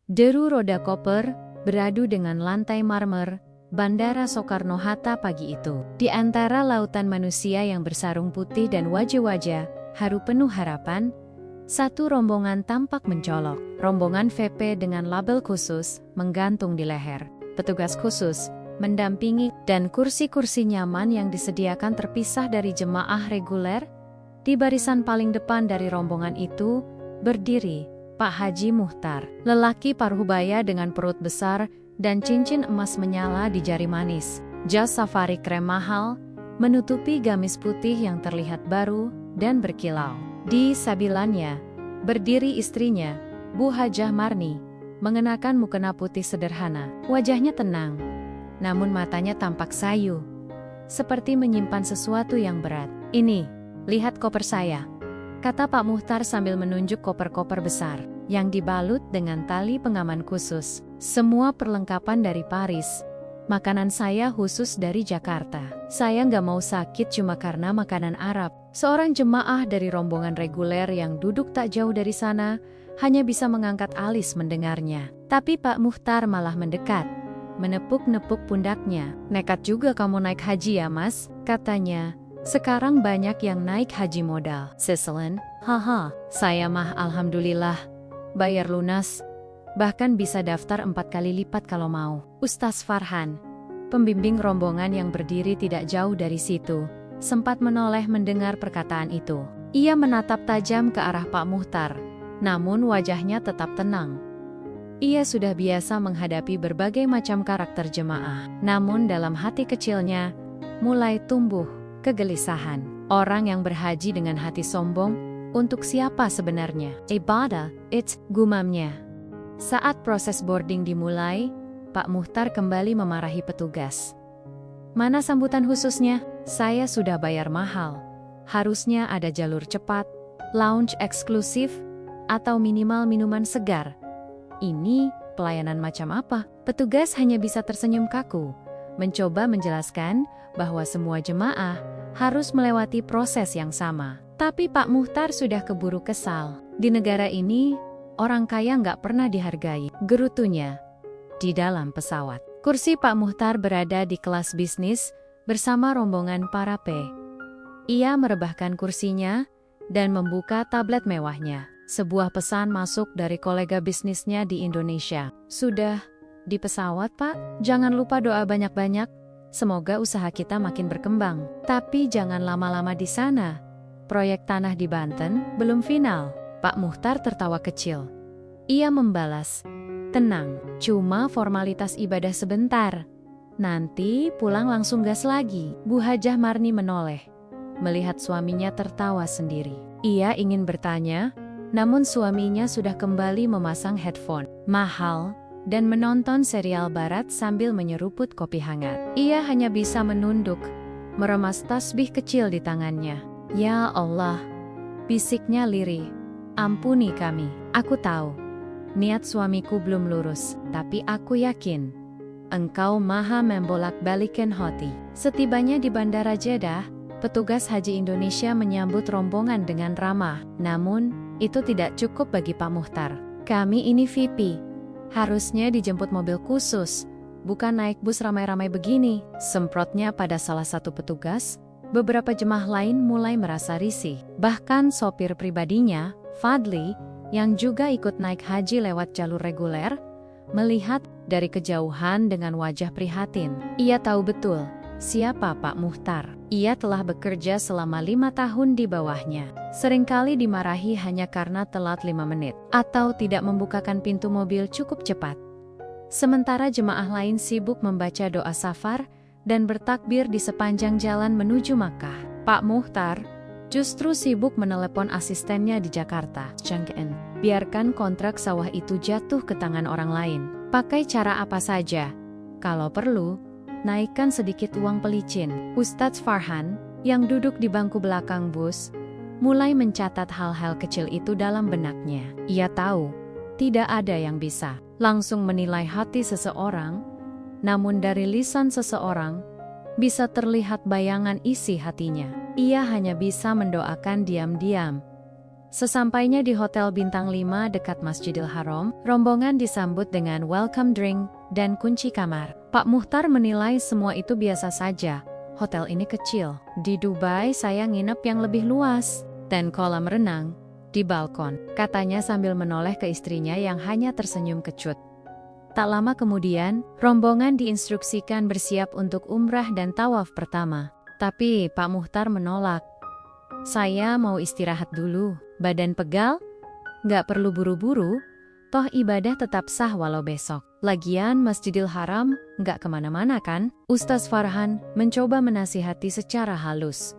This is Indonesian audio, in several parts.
Deru roda koper beradu dengan lantai marmer Bandara Soekarno-Hatta pagi itu. Di antara lautan manusia yang bersarung putih dan wajah-wajah haru penuh harapan, satu rombongan tampak mencolok. Rombongan VP dengan label khusus menggantung di leher. Petugas khusus mendampingi dan kursi-kursi nyaman yang disediakan terpisah dari jemaah reguler. Di barisan paling depan dari rombongan itu berdiri Pak Haji Muchtar, lelaki parubaya dengan perut besar dan cincin emas menyala di jari manis. Jas safari krem mahal menutupi gamis putih yang terlihat baru dan berkilau. Di sabilannya berdiri istrinya, Bu Hajah Marni, mengenakan mukena putih sederhana. Wajahnya tenang, namun matanya tampak sayu, seperti menyimpan sesuatu yang berat. "Ini, lihat koper saya," kata Pak Muchtar sambil menunjuk koper-koper besar yang dibalut dengan tali pengaman khusus. "Semua perlengkapan dari Paris. Makanan saya khusus dari Jakarta. Saya nggak mau sakit cuma karena makanan Arab." Seorang jemaah dari rombongan reguler yang duduk tak jauh dari sana hanya bisa mengangkat alis mendengarnya. Tapi Pak Muchtar malah mendekat, menepuk-nepuk pundaknya. "Nekat juga kamu naik haji ya, Mas," katanya. "Sekarang banyak yang naik haji modal." "Seselen, haha, saya mah alhamdulillah bayar lunas. Bahkan bisa daftar 4 kali lipat kalau mau." Ustaz Farhan, pembimbing rombongan yang berdiri tidak jauh dari situ, sempat menoleh mendengar perkataan itu. Ia menatap tajam ke arah Pak Muchtar, namun wajahnya tetap tenang. Ia sudah biasa menghadapi berbagai macam karakter jemaah. Namun dalam hati kecilnya mulai tumbuh kegelisahan. Orang yang berhaji dengan hati sombong, untuk siapa sebenarnya? "Ibadah, gumamnya. Saat proses boarding dimulai, Pak Muchtar kembali memarahi petugas. "Mana sambutan khususnya? Saya sudah bayar mahal. Harusnya ada jalur cepat, lounge eksklusif, atau minimal minuman segar. Ini pelayanan macam apa?" Petugas hanya bisa tersenyum kaku, mencoba menjelaskan bahwa semua jemaah harus melewati proses yang sama. Tapi Pak Muchtar sudah keburu kesal. "Di negara ini, orang kaya nggak pernah dihargai," gerutunya. Di dalam pesawat, kursi Pak Muchtar berada di kelas bisnis bersama rombongan para P. Ia merebahkan kursinya dan membuka tablet mewahnya. Sebuah pesan masuk dari kolega bisnisnya di Indonesia. "Sudah di pesawat, Pak? Jangan lupa doa banyak-banyak. Semoga usaha kita makin berkembang. Tapi jangan lama-lama di sana. Proyek tanah di Banten belum final." Pak Muchtar tertawa kecil. Ia membalas, "Tenang, cuma formalitas ibadah sebentar. Nanti pulang langsung gas lagi." Bu Hajah Marni menoleh, melihat suaminya tertawa sendiri. Ia ingin bertanya, namun suaminya sudah kembali memasang headphone mahal dan menonton serial barat sambil menyeruput kopi hangat. Ia hanya bisa menunduk, meremas tasbih kecil di tangannya. "Ya Allah," bisiknya lirih, "ampuni kami. Aku tahu niat suamiku belum lurus, tapi aku yakin Engkau maha membolak-balikan hati." Setibanya di Bandara Jeddah, petugas haji Indonesia menyambut rombongan dengan ramah. Namun, itu tidak cukup bagi Pak Muchtar. "Kami ini VIP. Harusnya dijemput mobil khusus, bukan naik bus ramai-ramai begini," semprotnya pada salah satu petugas. Beberapa jemaah lain mulai merasa risih. Bahkan sopir pribadinya, Fadli, yang juga ikut naik haji lewat jalur reguler, melihat dari kejauhan dengan wajah prihatin. Ia tahu betul siapa Pak Muchtar. Ia telah bekerja selama 5 tahun di bawahnya. Seringkali dimarahi hanya karena telat 5 menit, atau tidak membukakan pintu mobil cukup cepat. Sementara jemaah lain sibuk membaca doa safar dan bertakbir di sepanjang jalan menuju Makkah. Pak Muchtar justru sibuk menelepon asistennya di Jakarta. "Jangan biarkan kontrak sawah itu jatuh ke tangan orang lain. Pakai cara apa saja. Kalau perlu, naikkan sedikit uang pelicin." Ustadz Farhan, yang duduk di bangku belakang bus, mulai mencatat hal-hal kecil itu dalam benaknya. Ia tahu, tidak ada yang bisa langsung menilai hati seseorang, namun dari lisan seseorang, bisa terlihat bayangan isi hatinya. Ia hanya bisa mendoakan diam-diam. Sesampainya di Hotel Bintang 5 dekat Masjidil Haram, rombongan disambut dengan welcome drink dan kunci kamar. Pak Muchtar menilai semua itu biasa saja. Hotel ini kecil. Di Dubai saya nginep yang lebih luas. Dan kolam renang di balkon, katanya sambil menoleh ke istrinya yang hanya tersenyum kecut. Tak lama kemudian, rombongan diinstruksikan bersiap untuk umrah dan tawaf pertama. Tapi Pak Muchtar menolak. Saya mau istirahat dulu. Badan pegal? Nggak perlu buru-buru, toh ibadah tetap sah walau besok. Lagian Masjidil Haram nggak kemana-mana kan? Ustaz Farhan mencoba menasihati secara halus.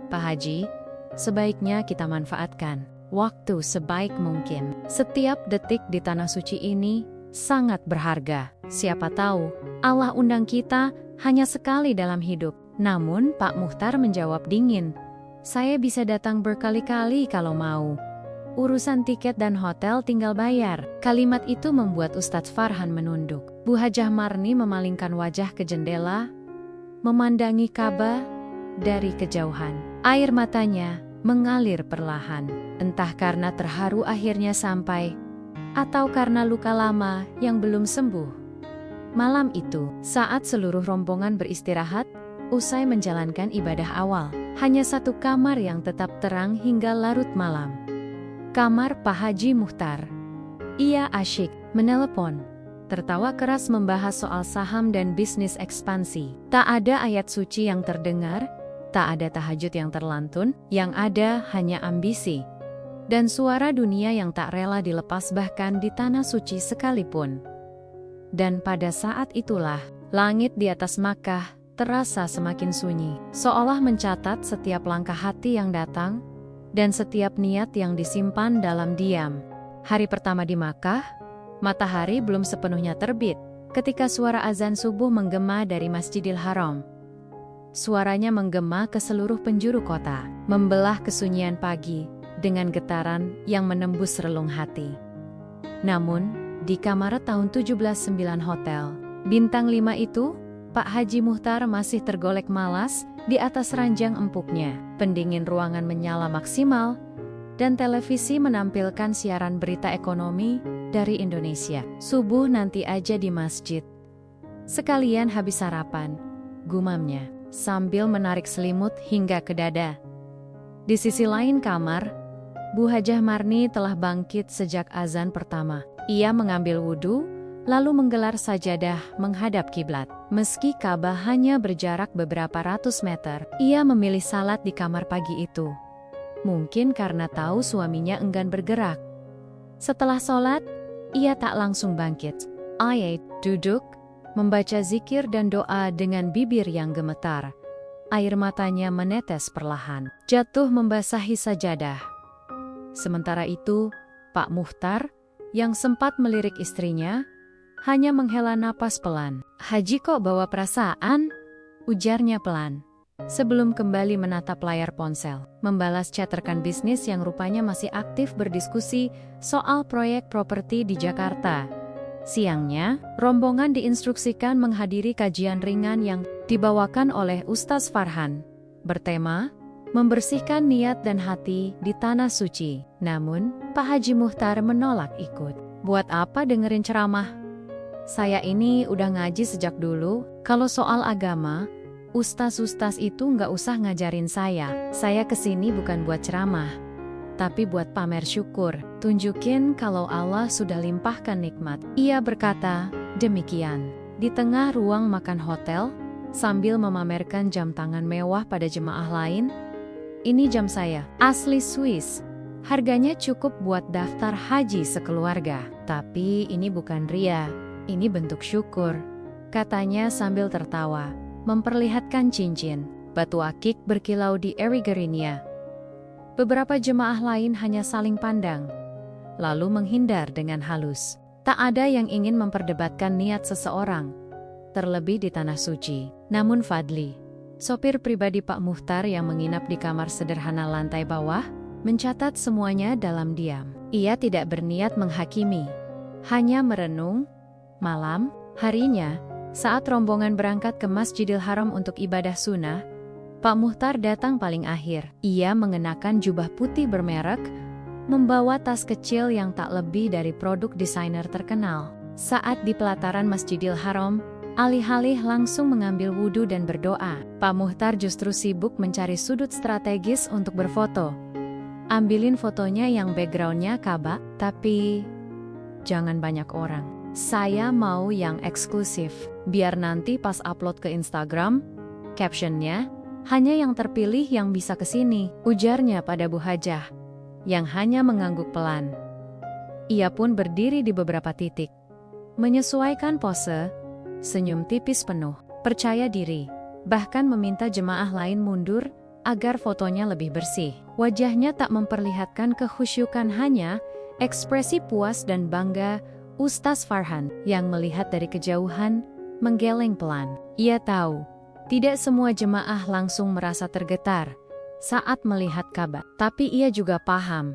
Pak Haji, sebaiknya kita manfaatkan waktu sebaik mungkin. Setiap detik di tanah suci ini sangat berharga. Siapa tahu Allah undang kita hanya sekali dalam hidup. Namun Pak Muchtar menjawab dingin. Saya bisa datang berkali-kali kalau mau. Urusan tiket dan hotel tinggal bayar. Kalimat itu membuat Ustadz Farhan menunduk. Bu Hajah Marni memalingkan wajah ke jendela, memandangi Ka'bah dari kejauhan. Air matanya mengalir perlahan. Entah karena terharu akhirnya sampai, atau karena luka lama yang belum sembuh. Malam itu, saat seluruh rombongan beristirahat, usai menjalankan ibadah awal, hanya satu kamar yang tetap terang hingga larut malam. Kamar Pak Haji Muchtar. Ia asyik menelepon, tertawa keras membahas soal saham dan bisnis ekspansi. Tak ada ayat suci yang terdengar, tak ada tahajud yang terlantun, yang ada hanya ambisi. Dan suara dunia yang tak rela dilepas bahkan di tanah suci sekalipun. Dan pada saat itulah, langit di atas Makkah terasa semakin sunyi, seolah mencatat setiap langkah hati yang datang, dan setiap niat yang disimpan dalam diam. Hari pertama di Makkah, matahari belum sepenuhnya terbit, ketika suara azan subuh menggema dari Masjidil Haram. Suaranya menggema ke seluruh penjuru kota, membelah kesunyian pagi, dengan getaran yang menembus relung hati. Namun, di kamar tahun 1709 Hotel Bintang 5 itu, Pak Haji Muchtar masih tergolek malas di atas ranjang empuknya. Pendingin ruangan menyala maksimal, dan televisi menampilkan siaran berita ekonomi dari Indonesia. Subuh nanti aja di masjid. Sekalian habis sarapan, gumamnya, sambil menarik selimut hingga ke dada. Di sisi lain kamar, Bu Hajah Marni telah bangkit sejak azan pertama. Ia mengambil wudhu, lalu menggelar sajadah menghadap kiblat. Meski Ka'bah hanya berjarak beberapa ratus meter, ia memilih salat di kamar pagi itu. Mungkin karena tahu suaminya enggan bergerak. Setelah sholat, ia tak langsung bangkit. Ayat, duduk, membaca zikir dan doa dengan bibir yang gemetar. Air matanya menetes perlahan, jatuh membasahi sajadah. Sementara itu, Pak Muchtar, yang sempat melirik istrinya, hanya menghela napas pelan. Haji kok bawa perasaan? Ujarnya pelan. Sebelum kembali menatap layar ponsel, membalas chat rekan bisnis yang rupanya masih aktif berdiskusi soal proyek properti di Jakarta. Siangnya, rombongan diinstruksikan menghadiri kajian ringan yang dibawakan oleh Ustaz Farhan, bertema, membersihkan niat dan hati di tanah suci. Namun, Pak Haji Muchtar menolak ikut. Buat apa dengerin ceramah? Saya ini udah ngaji sejak dulu, kalau soal agama, ustaz-ustaz itu nggak usah ngajarin saya. Saya kesini bukan buat ceramah, tapi buat pamer syukur, tunjukin kalau Allah sudah limpahkan nikmat. Ia berkata demikian di tengah ruang makan hotel, sambil memamerkan jam tangan mewah pada jemaah lain. Ini jam saya, asli Swiss. Harganya cukup buat daftar haji sekeluarga. Tapi ini bukan ria, ini bentuk syukur, katanya sambil tertawa, memperlihatkan cincin, batu akik berkilau di Erigerinia. Beberapa jemaah lain hanya saling pandang, lalu menghindar dengan halus. Tak ada yang ingin memperdebatkan niat seseorang, terlebih di tanah suci. Namun Fadli, sopir pribadi Pak Muchtar yang menginap di kamar sederhana lantai bawah, mencatat semuanya dalam diam. Ia tidak berniat menghakimi, hanya merenung. Malam harinya, saat rombongan berangkat ke Masjidil Haram untuk ibadah sunnah, Pak Muchtar datang paling akhir. Ia mengenakan jubah putih bermerek, membawa tas kecil yang tak lebih dari produk desainer terkenal. Saat di pelataran Masjidil Haram, alih-alih langsung mengambil wudhu dan berdoa, Pak Muchtar justru sibuk mencari sudut strategis untuk berfoto. Ambilin fotonya yang backgroundnya Ka'bah, tapi jangan banyak orang. Saya mau yang eksklusif, biar nanti pas upload ke Instagram, captionnya, hanya yang terpilih yang bisa kesini, ujarnya pada Bu Hajah, yang hanya mengangguk pelan. Ia pun berdiri di beberapa titik, menyesuaikan pose, senyum tipis penuh, percaya diri, bahkan meminta jemaah lain mundur agar fotonya lebih bersih. Wajahnya tak memperlihatkan kekhusyukan, hanya ekspresi puas dan bangga. Ustaz Farhan, yang melihat dari kejauhan, menggeleng pelan. Ia tahu, tidak semua jemaah langsung merasa tergetar saat melihat Ka'bah. Tapi ia juga paham,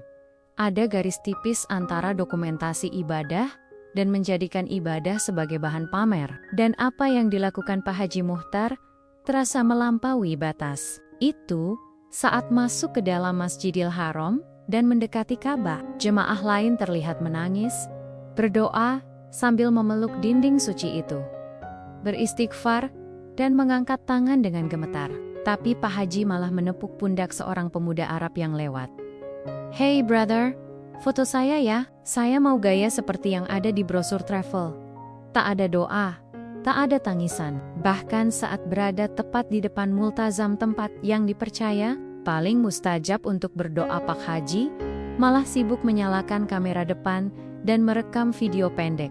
ada garis tipis antara dokumentasi ibadah dan menjadikan ibadah sebagai bahan pamer. Dan apa yang dilakukan Pak Haji Muchtar terasa melampaui batas. Itu saat masuk ke dalam Masjidil Haram dan mendekati Ka'bah. Jemaah lain terlihat menangis, berdoa sambil memeluk dinding suci itu, beristighfar dan mengangkat tangan dengan gemetar. Tapi Pak Haji malah menepuk pundak seorang pemuda Arab yang lewat. "Hey brother, foto saya ya, saya mau gaya seperti yang ada di brosur travel." Tak ada doa, tak ada tangisan. Bahkan saat berada tepat di depan multazam, tempat yang dipercaya paling mustajab untuk berdoa, Pak Haji malah sibuk menyalakan kamera depan dan merekam video pendek.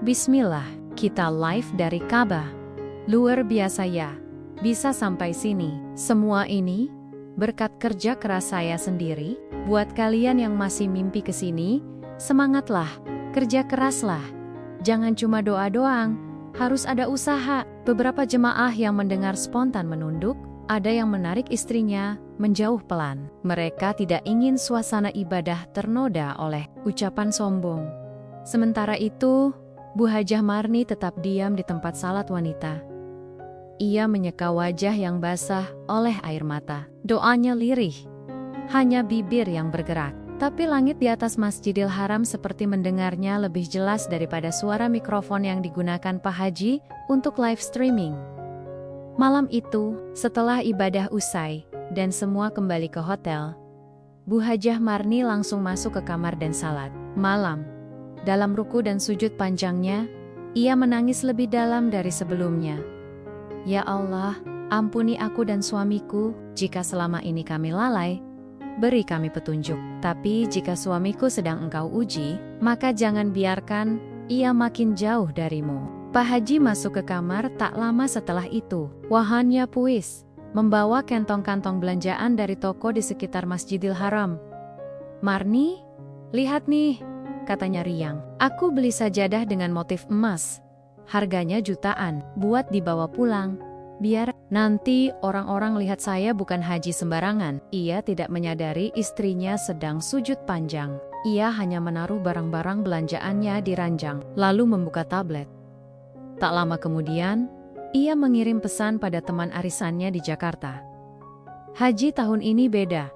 "Bismillah, kita live dari Ka'bah. Luar biasa ya, bisa sampai sini. Semua ini berkat kerja keras saya sendiri. Buat kalian yang masih mimpi ke sini, semangatlah, kerja keraslah. Jangan cuma doa doang, harus ada usaha." Beberapa jemaah yang mendengar spontan menunduk, ada yang menarik istrinya menjauh pelan. Mereka tidak ingin suasana ibadah ternoda oleh ucapan sombong. Sementara itu, Bu Hajah Marni tetap diam di tempat salat wanita. Ia menyeka wajah yang basah oleh air mata. Doanya lirih, hanya bibir yang bergerak. Tapi langit di atas Masjidil Haram seperti mendengarnya lebih jelas daripada suara mikrofon yang digunakan Pak Haji untuk live streaming. Malam itu, setelah ibadah usai dan semua kembali ke hotel, Bu Hajah Marni langsung masuk ke kamar dan salat malam. Dalam ruku dan sujud panjangnya, ia menangis lebih dalam dari sebelumnya. "Ya Allah, ampuni aku dan suamiku jika selama ini kami lalai. Beri kami petunjuk. Tapi jika suamiku sedang Engkau uji, maka jangan biarkan ia makin jauh darimu." Pak Haji masuk ke kamar tak lama setelah itu. Wahannya Puis membawa kantong-kantong belanjaan dari toko di sekitar Masjidil Haram. "Marni, lihat nih," katanya riang. "Aku beli sajadah dengan motif emas. Harganya jutaan, buat dibawa pulang. Biar nanti orang-orang lihat saya bukan haji sembarangan." Ia tidak menyadari istrinya sedang sujud panjang. Ia hanya menaruh barang-barang belanjaannya di ranjang, lalu membuka tablet. Tak lama kemudian, ia mengirim pesan pada teman arisannya di Jakarta. "Haji tahun ini beda.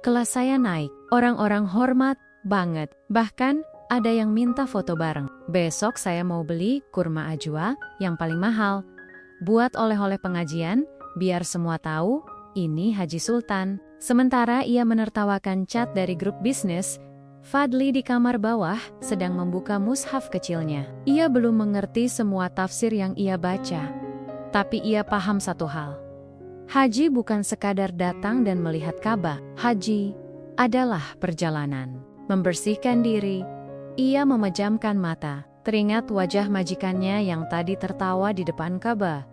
Kelas saya naik, orang-orang hormat banget. Bahkan ada yang minta foto bareng. Besok saya mau beli kurma ajwa yang paling mahal. Buat oleh-oleh pengajian, biar semua tahu ini Haji Sultan." Sementara ia menertawakan chat dari grup bisnis, Fadli di kamar bawah sedang membuka mushaf kecilnya. Ia belum mengerti semua tafsir yang ia baca. Tapi ia paham satu hal. Haji bukan sekadar datang dan melihat Ka'bah. Haji adalah perjalanan. Membersihkan diri, ia memejamkan mata. Teringat wajah majikannya yang tadi tertawa di depan Ka'bah.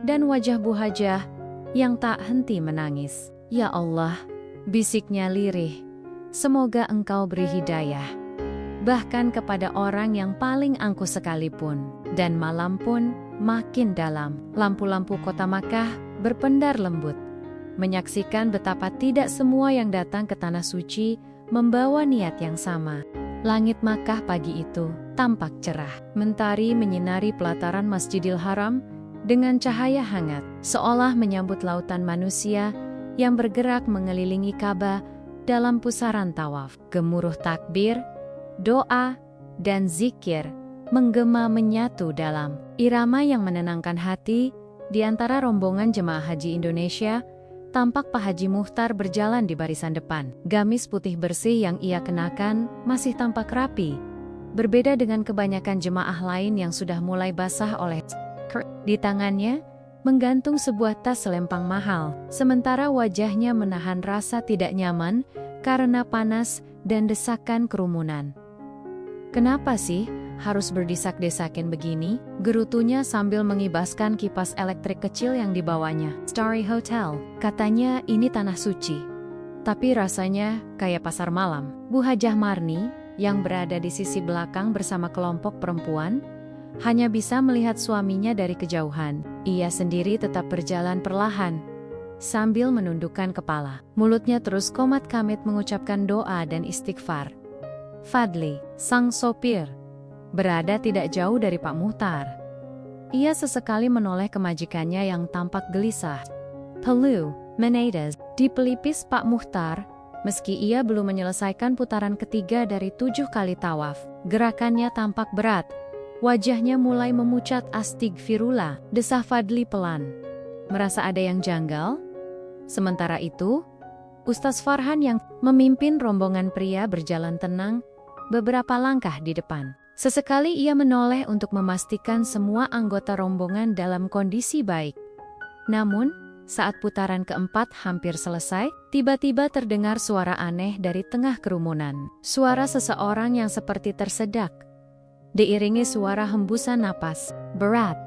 Dan wajah Bu Hajah yang tak henti menangis. "Ya Allah," bisiknya lirih. "Semoga Engkau beri hidayah, bahkan kepada orang yang paling angkuh sekalipun." Dan malam pun makin dalam. Lampu-lampu kota Makkah berpendar lembut, menyaksikan betapa tidak semua yang datang ke Tanah Suci membawa niat yang sama. Langit Makkah pagi itu tampak cerah. Mentari menyinari pelataran Masjidil Haram dengan cahaya hangat, seolah menyambut lautan manusia yang bergerak mengelilingi Ka'bah dalam pusaran tawaf. Gemuruh takbir, doa, dan zikir menggema menyatu dalam irama yang menenangkan hati. Di antara rombongan jemaah haji Indonesia, tampak Pak Haji Muchtar berjalan di barisan depan. Gamis putih bersih yang ia kenakan masih tampak rapi, berbeda dengan kebanyakan jemaah lain yang sudah mulai basah oleh di tangannya menggantung sebuah tas selempang mahal, sementara wajahnya menahan rasa tidak nyaman karena panas dan desakan kerumunan. "Kenapa sih harus berdesak-desakin begini?" gerutunya sambil mengibaskan kipas elektrik kecil yang dibawanya. "Starry Hotel, katanya ini tanah suci, tapi rasanya kayak pasar malam." Bu Hajah Marni, yang berada di sisi belakang bersama kelompok perempuan, hanya bisa melihat suaminya dari kejauhan. Ia sendiri tetap berjalan perlahan, sambil menundukkan kepala. Mulutnya terus komat kamit mengucapkan doa dan istighfar. Fadli, sang sopir, berada tidak jauh dari Pak Muchtar. Ia sesekali menoleh ke majikannya yang tampak gelisah. "Pelu, Menedes," di pelipis Pak Muchtar, meski ia belum menyelesaikan putaran ketiga dari 7 kali tawaf. Gerakannya tampak berat. Wajahnya mulai memucat. "Astigfirullah," desah Fadli pelan. Merasa ada yang janggal. Sementara itu, Ustaz Farhan yang memimpin rombongan pria berjalan tenang beberapa langkah di depan. Sesekali ia menoleh untuk memastikan semua anggota rombongan dalam kondisi baik. Namun, saat putaran keempat hampir selesai, tiba-tiba terdengar suara aneh dari tengah kerumunan. Suara seseorang yang seperti tersedak, diiringi suara hembusan napas berat.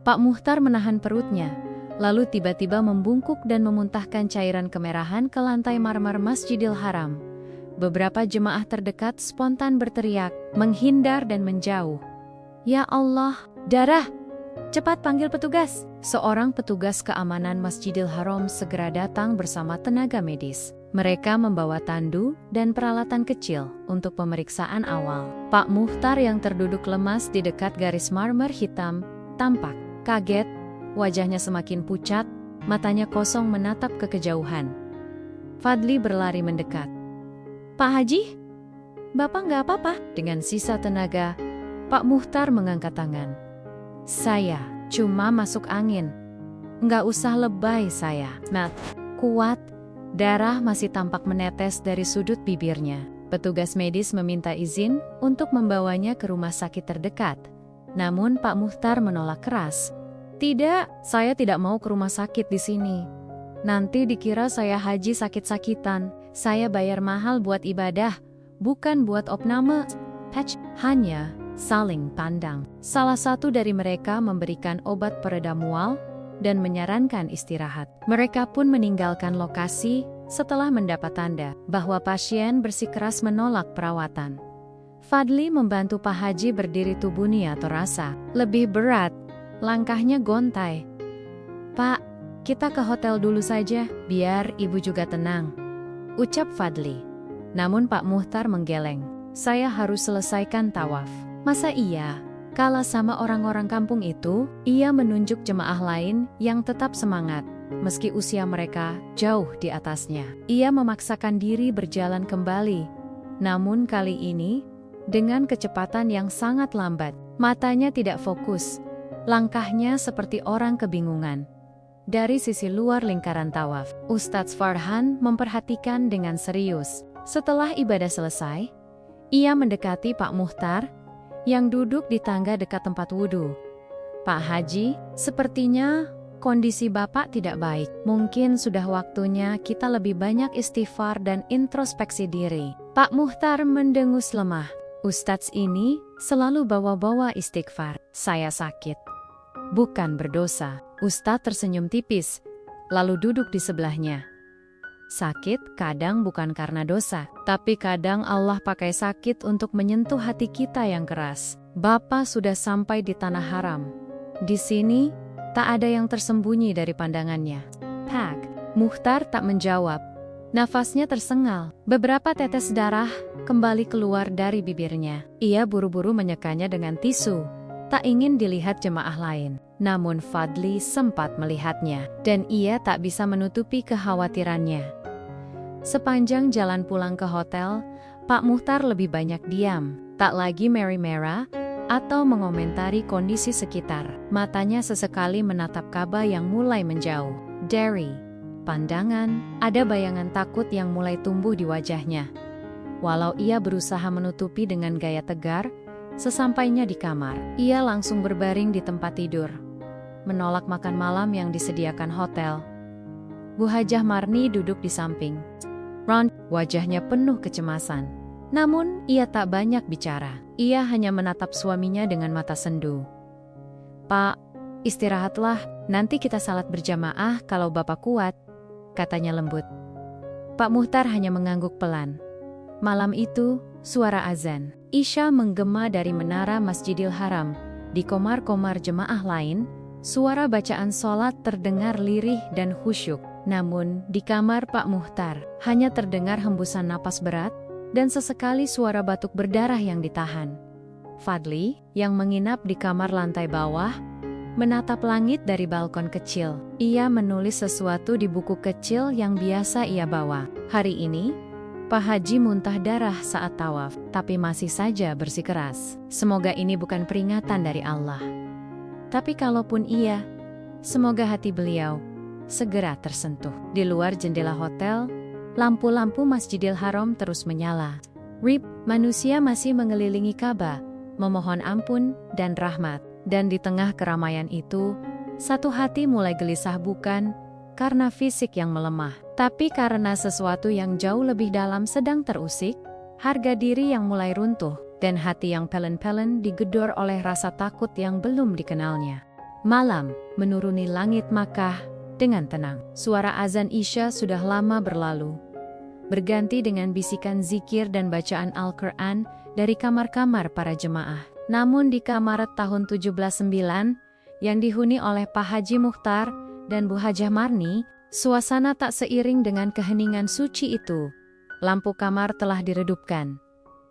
Pak Muchtar menahan perutnya, lalu tiba-tiba membungkuk dan memuntahkan cairan kemerahan ke lantai marmer Masjidil Haram. Beberapa jemaah terdekat spontan berteriak, menghindar dan menjauh. "Ya Allah, darah! Cepat panggil petugas!" Seorang petugas keamanan Masjidil Haram segera datang bersama tenaga medis. Mereka membawa tandu dan peralatan kecil untuk pemeriksaan awal. Pak Muchtar yang terduduk lemas di dekat garis marmer hitam tampak kaget, wajahnya semakin pucat, matanya kosong menatap ke kejauhan. Fadli berlari mendekat. "Pak Haji, Bapak nggak apa-apa?" Dengan sisa tenaga, Pak Muchtar mengangkat tangan. "Saya cuma masuk angin. Nggak usah lebay saya." Kuat, darah masih tampak menetes dari sudut bibirnya. Petugas medis meminta izin untuk membawanya ke rumah sakit terdekat. Namun Pak Muchtar menolak keras. "Tidak, saya tidak mau ke rumah sakit di sini. Nanti dikira saya haji sakit-sakitan. Saya bayar mahal buat ibadah, bukan buat opname." Hanya saling pandang. Salah satu dari mereka memberikan obat pereda mual dan menyarankan istirahat. Mereka pun meninggalkan lokasi setelah mendapat tanda bahwa pasien bersikeras menolak perawatan. Fadli membantu Pak Haji berdiri, tubuhnya terasa lebih berat, langkahnya gontai. "Pak, kita ke hotel dulu saja, biar ibu juga tenang," ucap Fadli. Namun Pak Muchtar menggeleng. "Saya harus selesaikan tawaf." Masa iya? Kalah sama orang-orang kampung itu, ia menunjuk jemaah lain yang tetap semangat, meski usia mereka jauh di atasnya. Ia memaksakan diri berjalan kembali. Namun kali ini, dengan kecepatan yang sangat lambat, matanya tidak fokus. Langkahnya seperti orang kebingungan. Dari sisi luar lingkaran tawaf, Ustadz Farhan memperhatikan dengan serius. Setelah ibadah selesai, ia mendekati Pak Muchtar yang duduk di tangga dekat tempat wudhu. "Pak Haji, sepertinya kondisi Bapak tidak baik. Mungkin sudah waktunya kita lebih banyak istighfar dan introspeksi diri." Pak Muchtar mendengus lemah. Ustadz ini selalu bawa-bawa istighfar. "Saya sakit, bukan berdosa." Ustadz tersenyum tipis, lalu duduk di sebelahnya. "Sakit kadang bukan karena dosa, tapi kadang Allah pakai sakit untuk menyentuh hati kita yang keras. Bapak sudah sampai di tanah haram. Di sini, tak ada yang tersembunyi dari pandangannya." Pak Muchtar tak menjawab. Nafasnya tersengal. Beberapa tetes darah kembali keluar dari bibirnya. Ia buru-buru menyekanya dengan tisu, tak ingin dilihat jemaah lain. Namun Fadli sempat melihatnya, dan ia tak bisa menutupi kekhawatirannya. Sepanjang jalan pulang ke hotel, Pak Muhtar lebih banyak diam, tak lagi merry-mera atau mengomentari kondisi sekitar. Matanya sesekali menatap Ka'bah yang mulai menjauh. Dari pandangan, ada bayangan takut yang mulai tumbuh di wajahnya. Walau ia berusaha menutupi dengan gaya tegar, sesampainya di kamar, ia langsung berbaring di tempat tidur, menolak makan malam yang disediakan hotel. Bu Hajah Marni duduk di samping. Ron, wajahnya penuh kecemasan. Namun, ia tak banyak bicara. Ia hanya menatap suaminya dengan mata sendu. "Pak, istirahatlah, nanti kita salat berjamaah kalau Bapak kuat," katanya lembut. Pak Muhtar hanya mengangguk pelan. Malam itu, suara azan Isya menggema dari menara Masjidil Haram. Di komar-komar jemaah lain, suara bacaan sholat terdengar lirih dan khusyuk. Namun, di kamar Pak Muhtar, hanya terdengar hembusan napas berat, dan sesekali suara batuk berdarah yang ditahan. Fadli, yang menginap di kamar lantai bawah, menatap langit dari balkon kecil. Ia menulis sesuatu di buku kecil yang biasa ia bawa. Hari ini, Pak Haji muntah darah saat tawaf, tapi masih saja bersikeras. Semoga ini bukan peringatan dari Allah. Tapi kalaupun iya, semoga hati beliau segera tersentuh. Di luar jendela hotel, lampu-lampu Masjidil Haram terus menyala. Manusia masih mengelilingi Ka'bah, memohon ampun dan rahmat. Dan di tengah keramaian itu, satu hati mulai gelisah, bukan karena fisik yang melemah, tapi karena sesuatu yang jauh lebih dalam sedang terusik, harga diri yang mulai runtuh, dan hati yang pelen-pelen digedor oleh rasa takut yang belum dikenalnya. Malam menuruni langit Makkah dengan tenang. Suara azan Isya sudah lama berlalu, berganti dengan bisikan zikir dan bacaan Al-Quran dari kamar-kamar para jemaah. Namun di kamar tahun 1709, yang dihuni oleh Pak Haji Muhtar dan Bu Hajah Marni, suasana tak seiring dengan keheningan suci itu. Lampu kamar telah diredupkan.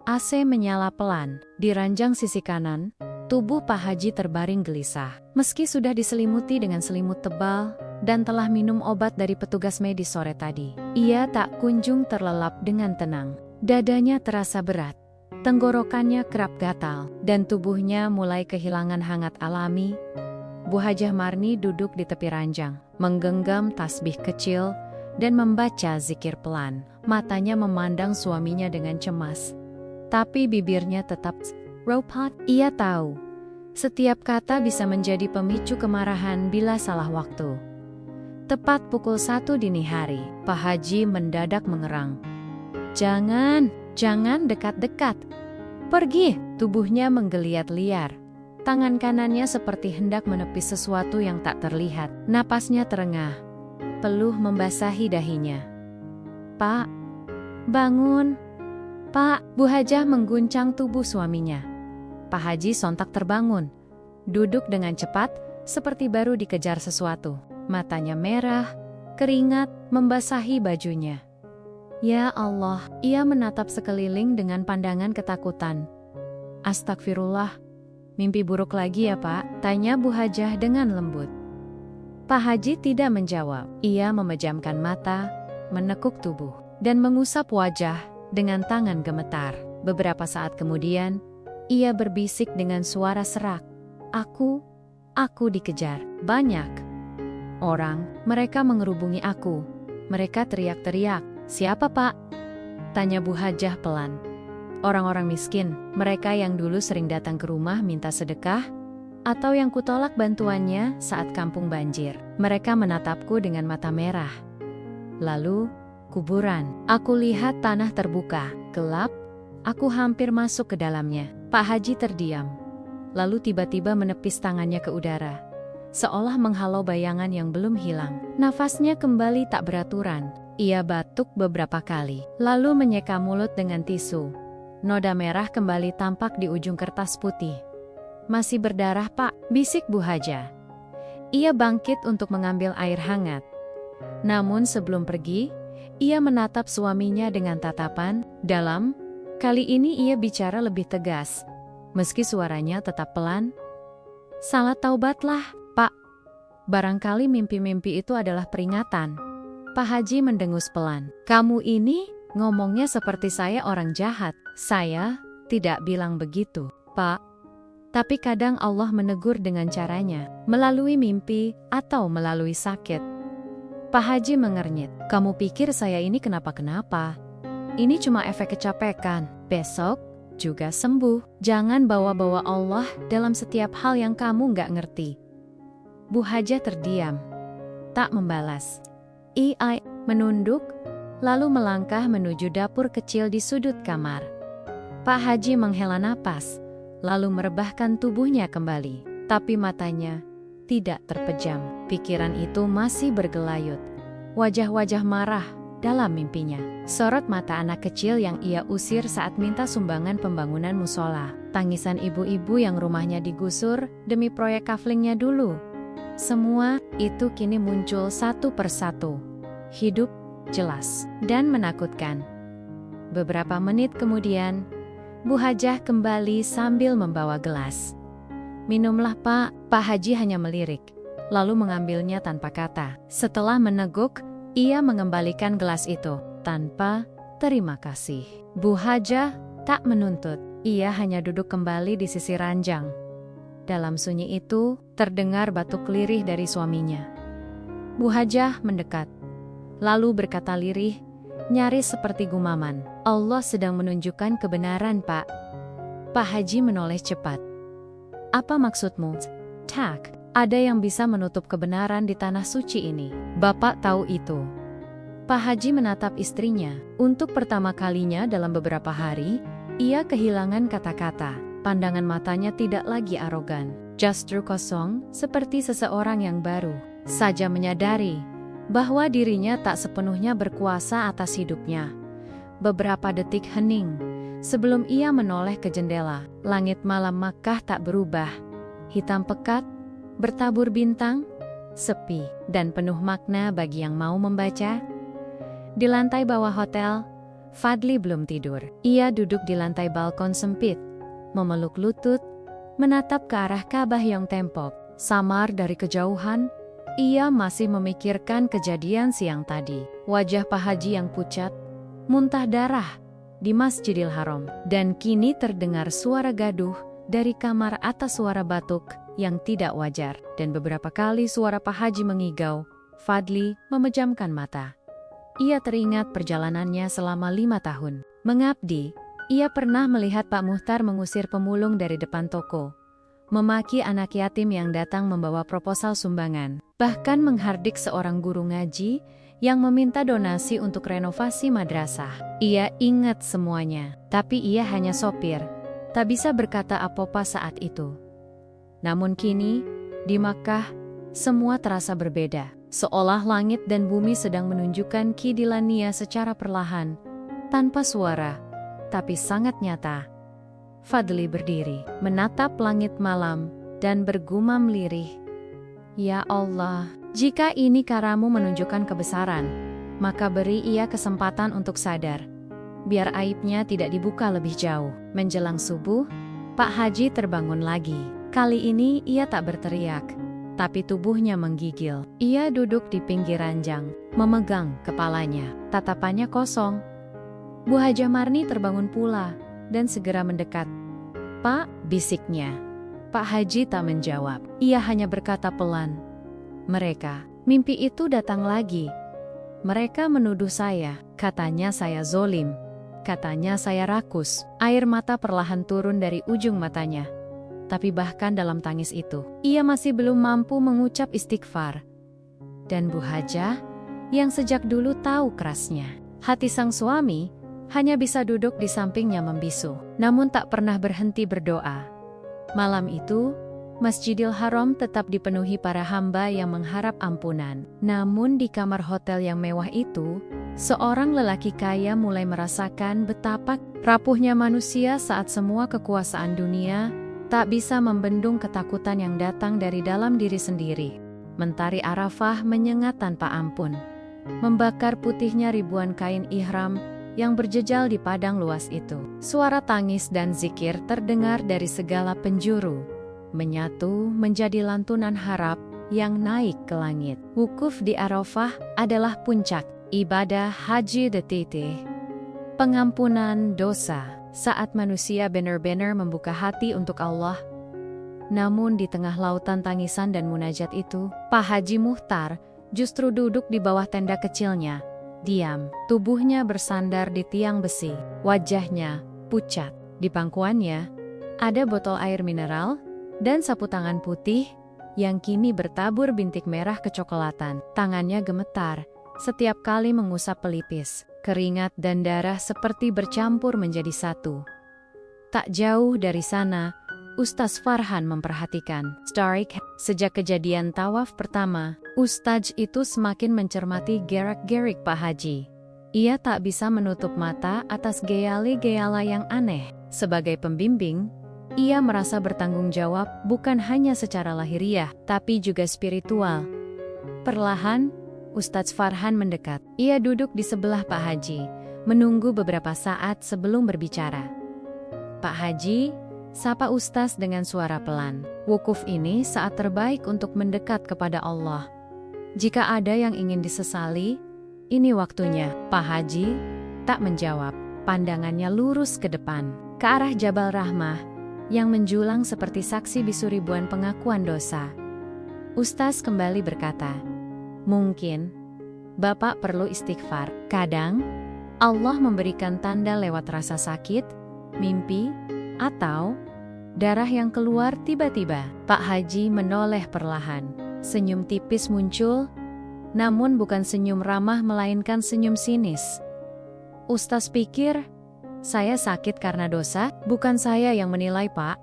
AC menyala pelan. Di ranjang sisi kanan, tubuh Pak Haji terbaring gelisah. Meski sudah diselimuti dengan selimut tebal dan telah minum obat dari petugas medis sore tadi, ia tak kunjung terlelap dengan tenang. Dadanya terasa berat, tenggorokannya kerap gatal, dan tubuhnya mulai kehilangan hangat alami. Bu Hajah Marni duduk di tepi ranjang, menggenggam tasbih kecil dan membaca zikir pelan. Matanya memandang suaminya dengan cemas, tapi bibirnya tetap rapat. Ia tahu, setiap kata bisa menjadi pemicu kemarahan bila salah waktu. Tepat pukul 1 dini hari, Pak Haji mendadak mengerang. Jangan dekat-dekat. Pergi!" Tubuhnya menggeliat liar. Tangan kanannya seperti hendak menepis sesuatu yang tak terlihat. Napasnya terengah, peluh membasahi dahinya. "Pak, bangun! Pak!" Bu Hajah mengguncang tubuh suaminya. Pak Haji sontak terbangun, duduk dengan cepat, seperti baru dikejar sesuatu. Matanya merah, keringat membasahi bajunya. Ya Allah, ia menatap sekeliling dengan pandangan ketakutan. "Astagfirullah, mimpi buruk lagi ya Pak?" tanya Bu Hajah dengan lembut. Pak Haji tidak menjawab. Ia memejamkan mata, menekuk tubuh, dan mengusap wajah dengan tangan gemetar. Beberapa saat kemudian, ia berbisik dengan suara serak. Aku dikejar. Banyak orang, mereka mengerubungi aku. Mereka teriak-teriak." "Siapa Pak?" tanya Bu Hajah pelan. "Orang-orang miskin, mereka yang dulu sering datang ke rumah minta sedekah, atau yang kutolak bantuannya saat kampung banjir. Mereka menatapku dengan mata merah. Lalu, kuburan. Aku lihat tanah terbuka, gelap, aku hampir masuk ke dalamnya." Pak Haji terdiam, lalu tiba-tiba menepis tangannya ke udara, seolah menghalau bayangan yang belum hilang. Nafasnya kembali tak beraturan. Ia batuk beberapa kali, lalu menyeka mulut dengan tisu. Noda merah kembali tampak di ujung kertas putih. "Masih berdarah Pak," bisik Bu Hajah. Ia bangkit untuk mengambil air hangat. Namun sebelum pergi, ia menatap suaminya dengan tatapan dalam. Kali ini ia bicara lebih tegas, meski suaranya tetap pelan. "Salat taubatlah, Pak. Barangkali mimpi-mimpi itu adalah peringatan. Pak Haji mendengus pelan. "Kamu ini ngomongnya seperti saya orang jahat." "Saya tidak bilang begitu, Pak. Tapi kadang Allah menegur dengan caranya, melalui mimpi atau melalui sakit." Pak Haji mengernyit. "Kamu pikir saya ini kenapa-kenapa? Ini cuma efek kecapekan. Besok juga sembuh. Jangan bawa-bawa Allah dalam setiap hal yang kamu nggak ngerti." Bu Hajah terdiam, tak membalas. Ia menunduk, lalu melangkah menuju dapur kecil di sudut kamar. Pak Haji menghela napas, lalu merebahkan tubuhnya kembali. Tapi matanya tidak terpejam. Pikiran itu masih bergelayut. Wajah-wajah marah dalam mimpinya. Sorot mata anak kecil yang ia usir saat minta sumbangan pembangunan musola. Tangisan ibu-ibu yang rumahnya digusur demi proyek kaflingnya dulu. Semua itu kini muncul satu persatu. Hidup, jelas, dan menakutkan. Beberapa menit kemudian, Bu Hajah kembali sambil membawa gelas. "Minumlah, Pak." Pak Haji hanya melirik, lalu mengambilnya tanpa kata. Setelah meneguk, ia mengembalikan gelas itu, tanpa terima kasih. Bu Hajah tak menuntut, ia hanya duduk kembali di sisi ranjang. Dalam sunyi itu, terdengar batuk lirih dari suaminya. Bu Hajah mendekat, lalu berkata lirih, nyaris seperti gumaman, "Allah sedang menunjukkan kebenaran, Pak." Pak Haji menoleh cepat. "Apa maksudmu?" "Tak, ada yang bisa menutup kebenaran di tanah suci ini. Bapak tahu itu." Pak Haji menatap istrinya. Untuk pertama kalinya dalam beberapa hari, ia kehilangan kata-kata. Pandangan matanya tidak lagi arogan, justru kosong, seperti seseorang yang baru saja menyadari bahwa dirinya tak sepenuhnya berkuasa atas hidupnya. Beberapa detik hening sebelum ia menoleh ke jendela. Langit malam Makkah tak berubah, hitam pekat, bertabur bintang, sepi, dan penuh makna bagi yang mau membaca. Di lantai bawah hotel, Fadli belum tidur. Ia duduk di lantai balkon sempit, memeluk lutut, menatap ke arah Ka'bah yang tempok. Samar dari kejauhan, ia masih memikirkan kejadian siang tadi. Wajah Pak Haji yang pucat, muntah darah di Masjidil Haram. Dan kini terdengar suara gaduh dari kamar atas suara batuk yang tidak wajar. Dan beberapa kali suara Pak Haji mengigau. Fadli memejamkan mata. Ia teringat perjalanannya selama 5 tahun. Mengabdi, ia pernah melihat Pak Muhtar mengusir pemulung dari depan toko, memaki anak yatim yang datang membawa proposal sumbangan, bahkan menghardik seorang guru ngaji yang meminta donasi untuk renovasi madrasah. Ia ingat semuanya, tapi ia hanya sopir, tak bisa berkata apa-apa saat itu. Namun kini, di Makkah, semua terasa berbeda. Seolah langit dan bumi sedang menunjukkan kidilania secara perlahan, tanpa suara, tapi sangat nyata. Fadli berdiri, menatap langit malam, dan bergumam lirih, "Ya Allah, jika ini karamu menunjukkan kebesaran, maka beri ia kesempatan untuk sadar. Biar aibnya tidak dibuka lebih jauh." Menjelang subuh, Pak Haji terbangun lagi. Kali ini ia tak berteriak, tapi tubuhnya menggigil. Ia duduk di pinggir ranjang, memegang kepalanya. Tatapannya kosong. Bu Hajah Marni terbangun pula dan segera mendekat. "Pak," bisiknya. Pak Haji tak menjawab. Ia hanya berkata pelan, "Mereka, mimpi itu datang lagi. Mereka menuduh saya, katanya saya zolim, katanya saya rakus." Air mata perlahan turun dari ujung matanya. Tapi bahkan dalam tangis itu, ia masih belum mampu mengucap istighfar. Dan Bu Hajah, yang sejak dulu tahu kerasnya hati sang suami, hanya bisa duduk di sampingnya membisu, namun tak pernah berhenti berdoa. Malam itu, Masjidil Haram tetap dipenuhi para hamba yang mengharap ampunan. Namun di kamar hotel yang mewah itu, seorang lelaki kaya mulai merasakan betapa rapuhnya manusia saat semua kekuasaan dunia tak bisa membendung ketakutan yang datang dari dalam diri sendiri. Mentari Arafah menyengat tanpa ampun, membakar putihnya ribuan kain ihram yang berjejal di padang luas itu. Suara tangis dan zikir terdengar dari segala penjuru, menyatu menjadi lantunan harap yang naik ke langit. Wukuf di Arafah adalah puncak ibadah haji detik. Pengampunan dosa saat manusia benar-benar membuka hati untuk Allah. Namun di tengah lautan tangisan dan munajat itu, Pak Haji Muhtar justru duduk di bawah tenda kecilnya, diam, tubuhnya bersandar di tiang besi, wajahnya pucat. Di pangkuannya, ada botol air mineral dan sapu tangan putih yang kini bertabur bintik merah kecoklatan. Tangannya gemetar setiap kali mengusap pelipis, keringat dan darah seperti bercampur menjadi satu. Tak jauh dari sana, Ustaz Farhan memperhatikan. Sejak kejadian tawaf pertama, Ustaz itu semakin mencermati gerak-gerik Pak Haji. Ia tak bisa menutup mata atas geyala-geyala yang aneh. Sebagai pembimbing, ia merasa bertanggung jawab bukan hanya secara lahiriah, tapi juga spiritual. Perlahan, Ustaz Farhan mendekat. Ia duduk di sebelah Pak Haji, menunggu beberapa saat sebelum berbicara. Pak Haji, sapa Ustaz dengan suara pelan. Wukuf ini saat terbaik untuk mendekat kepada Allah. Jika ada yang ingin disesali, ini waktunya. Pak Haji tak menjawab. Pandangannya lurus ke depan, ke arah Jabal Rahmah, yang menjulang seperti saksi bisu ribuan pengakuan dosa. Ustaz kembali berkata, "Mungkin Bapak perlu istighfar. Kadang, Allah memberikan tanda lewat rasa sakit, mimpi, atau darah yang keluar tiba-tiba." Pak Haji menoleh perlahan. Senyum tipis muncul, namun bukan senyum ramah melainkan senyum sinis. "Ustaz pikir, saya sakit karena dosa? Bukan saya yang menilai, Pak,"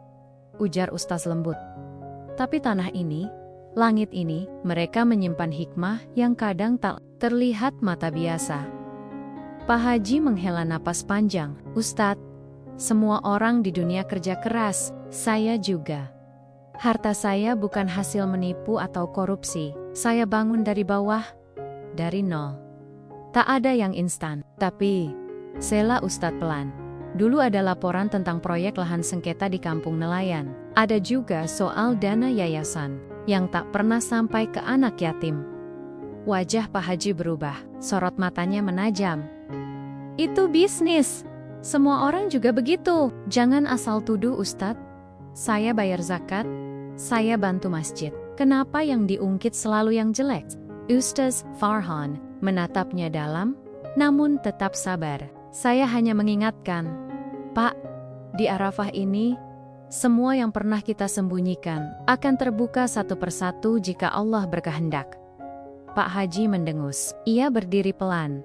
ujar Ustaz lembut. "Tapi tanah ini, langit ini, mereka menyimpan hikmah yang kadang tak terlihat mata biasa." Pak Haji menghela napas panjang. "Ustadz, semua orang di dunia kerja keras, saya juga. Harta saya bukan hasil menipu atau korupsi. Saya bangun dari bawah, dari nol. Tak ada yang instan. Tapi, sela Ustadz pelan. Dulu ada laporan tentang proyek lahan sengketa di kampung nelayan. Ada juga soal dana yayasan yang tak pernah sampai ke anak yatim." Wajah Pak Haji berubah, sorot matanya menajam. "Itu bisnis. Semua orang juga begitu. Jangan asal tuduh, Ustadz. Saya bayar zakat, saya bantu masjid. Kenapa yang diungkit selalu yang jelek?" Ustaz Farhan menatapnya dalam, namun tetap sabar. "Saya hanya mengingatkan, Pak, di Arafah ini, semua yang pernah kita sembunyikan akan terbuka satu persatu jika Allah berkehendak." Pak Haji mendengus. Ia berdiri pelan,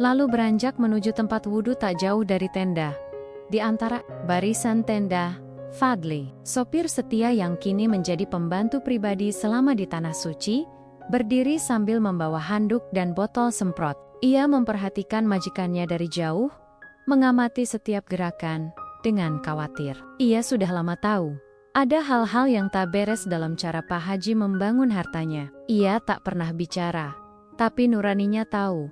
lalu beranjak menuju tempat wudhu tak jauh dari tenda. Di antara barisan tenda, Fadli, sopir setia yang kini menjadi pembantu pribadi selama di Tanah Suci, berdiri sambil membawa handuk dan botol semprot. Ia memperhatikan majikannya dari jauh, mengamati setiap gerakan dengan khawatir. Ia sudah lama tahu, ada hal-hal yang tak beres dalam cara Pak Haji membangun hartanya. Ia tak pernah bicara, tapi nuraninya tahu.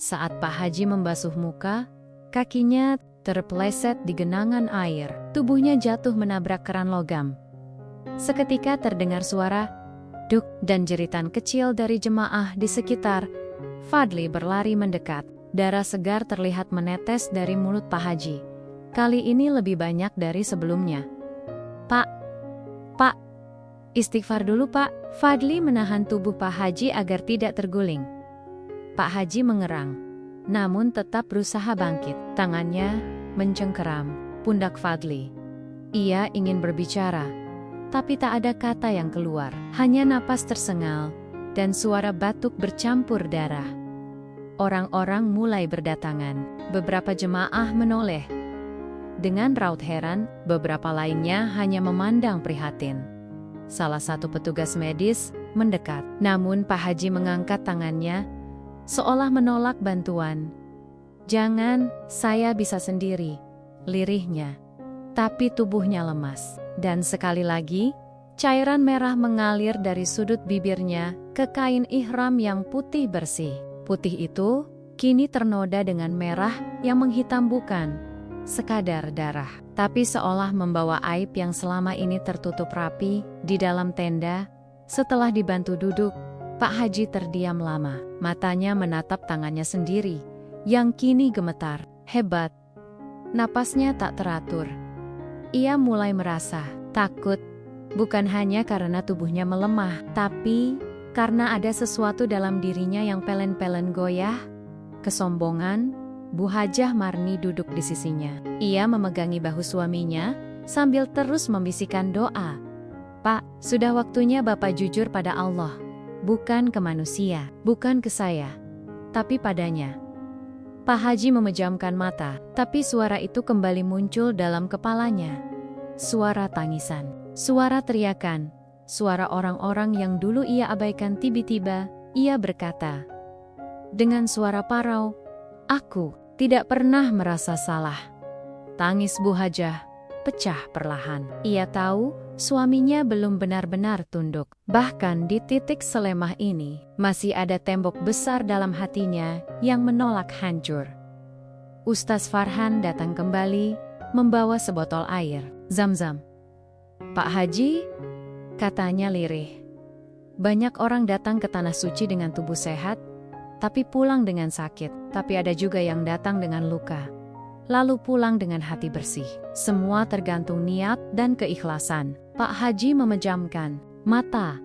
Saat Pak Haji membasuh muka, kakinya terpeleset di genangan air. Tubuhnya jatuh menabrak keran logam. Seketika terdengar suara duk dan jeritan kecil dari jemaah di sekitar. Fadli berlari mendekat. Darah segar terlihat menetes dari mulut Pak Haji. Kali ini lebih banyak dari sebelumnya. Pak, istighfar dulu Pak." Fadli menahan tubuh Pak Haji agar tidak terguling. Pak Haji mengerang, namun tetap berusaha bangkit. Tangannya mencengkeram pundak Fadli. Ia ingin berbicara, tapi tak ada kata yang keluar. Hanya napas tersengal dan suara batuk bercampur darah. Orang-orang mulai berdatangan. Beberapa jemaah menoleh. Dengan raut heran, beberapa lainnya hanya memandang prihatin. Salah satu petugas medis mendekat, namun Pak Haji mengangkat tangannya, seolah menolak bantuan. "Jangan, saya bisa sendiri," lirihnya. Tapi tubuhnya lemas. Dan sekali lagi, cairan merah mengalir dari sudut bibirnya ke kain ihram yang putih bersih. Putih itu kini ternoda dengan merah yang menghitam, bukan sekadar darah, tapi seolah membawa aib yang selama ini tertutup rapi di dalam tenda. Setelah dibantu duduk, Pak Haji terdiam lama. Matanya menatap tangannya sendiri, yang kini gemetar. Hebat. Napasnya tak teratur. Ia mulai merasa takut, bukan hanya karena tubuhnya melemah, tapi karena ada sesuatu dalam dirinya yang pelen-pelen goyah. Kesombongan. Bu Hajah Marni duduk di sisinya. Ia memegangi bahu suaminya sambil terus membisikkan doa. Pak, sudah waktunya Bapak jujur pada Allah. Bukan ke manusia, bukan ke saya, tapi padanya. Pak Haji memejamkan mata, tapi suara itu kembali muncul dalam kepalanya. Suara tangisan, suara teriakan, suara orang-orang yang dulu ia abaikan. Tiba-tiba, ia berkata dengan suara parau, "Aku tidak pernah merasa salah." Tangis Bu Hajah pecah perlahan. Ia tahu suaminya belum benar-benar tunduk. Bahkan di titik selemah ini, masih ada tembok besar dalam hatinya yang menolak hancur. Ustaz Farhan datang kembali, membawa sebotol air, Zam-Zam. "Pak Haji," katanya lirih. "Banyak orang datang ke Tanah Suci dengan tubuh sehat, tapi pulang dengan sakit. Tapi ada juga yang datang dengan luka, lalu pulang dengan hati bersih. Semua tergantung niat dan keikhlasan." Pak Haji memejamkan mata.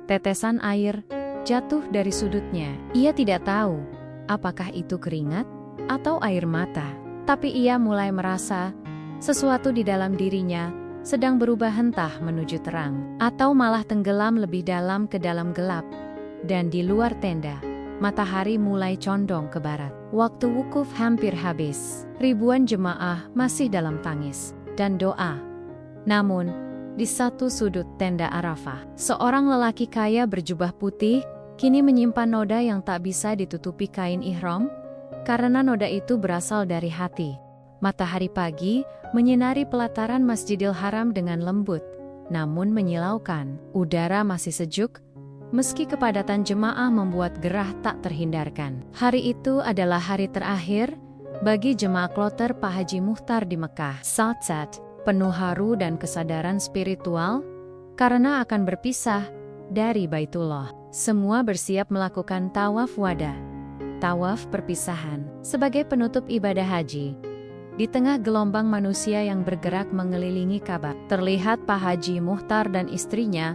Tetesan air jatuh dari sudutnya. Ia tidak tahu apakah itu keringat atau air mata. Tapi ia mulai merasa sesuatu di dalam dirinya sedang berubah entah menuju terang, atau malah tenggelam lebih dalam ke dalam gelap. Dan di luar tenda, matahari mulai condong ke barat. Waktu wukuf hampir habis. Ribuan jemaah masih dalam tangis dan doa. Namun, di satu sudut tenda Arafah, seorang lelaki kaya berjubah putih kini menyimpan noda yang tak bisa ditutupi kain ihram, karena noda itu berasal dari hati. Matahari pagi menyinari pelataran Masjidil Haram dengan lembut, namun menyilaukan. Udara masih sejuk, meski kepadatan jemaah membuat gerah tak terhindarkan. Hari itu adalah hari terakhir bagi jemaah kloter Pak Haji Muhtar di Mekah. Saat penuh haru dan kesadaran spiritual karena akan berpisah dari Baitullah. Semua bersiap melakukan tawaf wada, tawaf perpisahan, sebagai penutup ibadah haji. Di tengah gelombang manusia yang bergerak mengelilingi Ka'bah, terlihat Pak Haji Muhtar dan istrinya,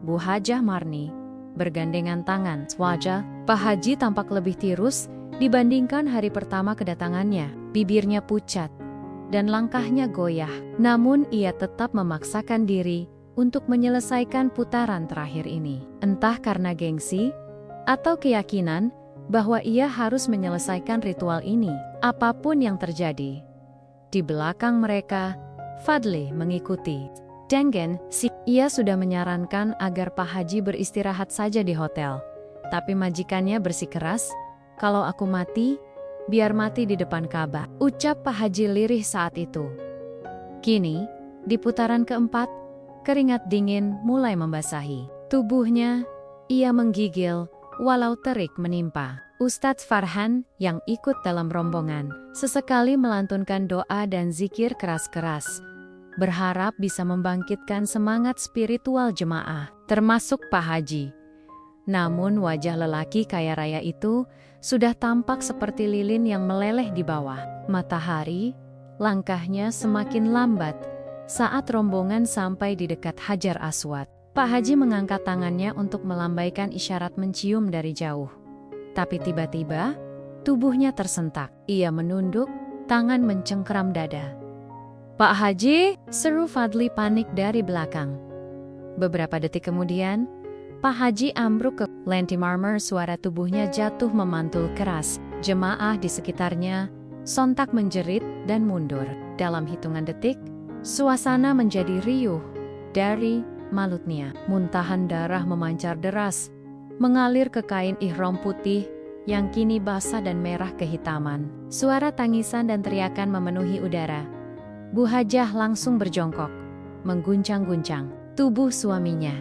Bu Hajah Marni, bergandengan tangan. Wajah Pak Haji tampak lebih tirus dibandingkan hari pertama kedatangannya. Bibirnya pucat dan langkahnya goyah. Namun ia tetap memaksakan diri untuk menyelesaikan putaran terakhir ini. Entah karena gengsi atau keyakinan bahwa ia harus menyelesaikan ritual ini, apapun yang terjadi. Di belakang mereka, Fadli mengikuti. Dengen, ia sudah menyarankan agar Pak Haji beristirahat saja di hotel. Tapi majikannya bersikeras, "Kalau aku mati, biar mati di depan Ka'bah," ucap Pak Haji lirih saat itu. Kini, di putaran keempat, keringat dingin mulai membasahi tubuhnya. Ia menggigil, walau terik menimpa. Ustadz Farhan yang ikut dalam rombongan, sesekali melantunkan doa dan zikir keras-keras, berharap bisa membangkitkan semangat spiritual jemaah, termasuk Pak Haji. Namun wajah lelaki kaya raya itu sudah tampak seperti lilin yang meleleh di bawah matahari. Langkahnya semakin lambat saat rombongan sampai di dekat Hajar Aswad. Pak Haji mengangkat tangannya untuk melambaikan isyarat mencium dari jauh. Tapi tiba-tiba, tubuhnya tersentak. Ia menunduk, tangan mencengkeram dada. "Pak Haji!" seru Fadli panik dari belakang. Beberapa detik kemudian, Pak Haji ambruk ke lantai marmer. Suara tubuhnya jatuh memantul keras. Jemaah di sekitarnya sontak menjerit dan mundur. Dalam hitungan detik, suasana menjadi riuh. Dari mulutnya, muntahan darah memancar deras, mengalir ke kain ihram putih yang kini basah dan merah kehitaman. Suara tangisan dan teriakan memenuhi udara. Bu Hajah langsung berjongkok, mengguncang-guncang tubuh suaminya.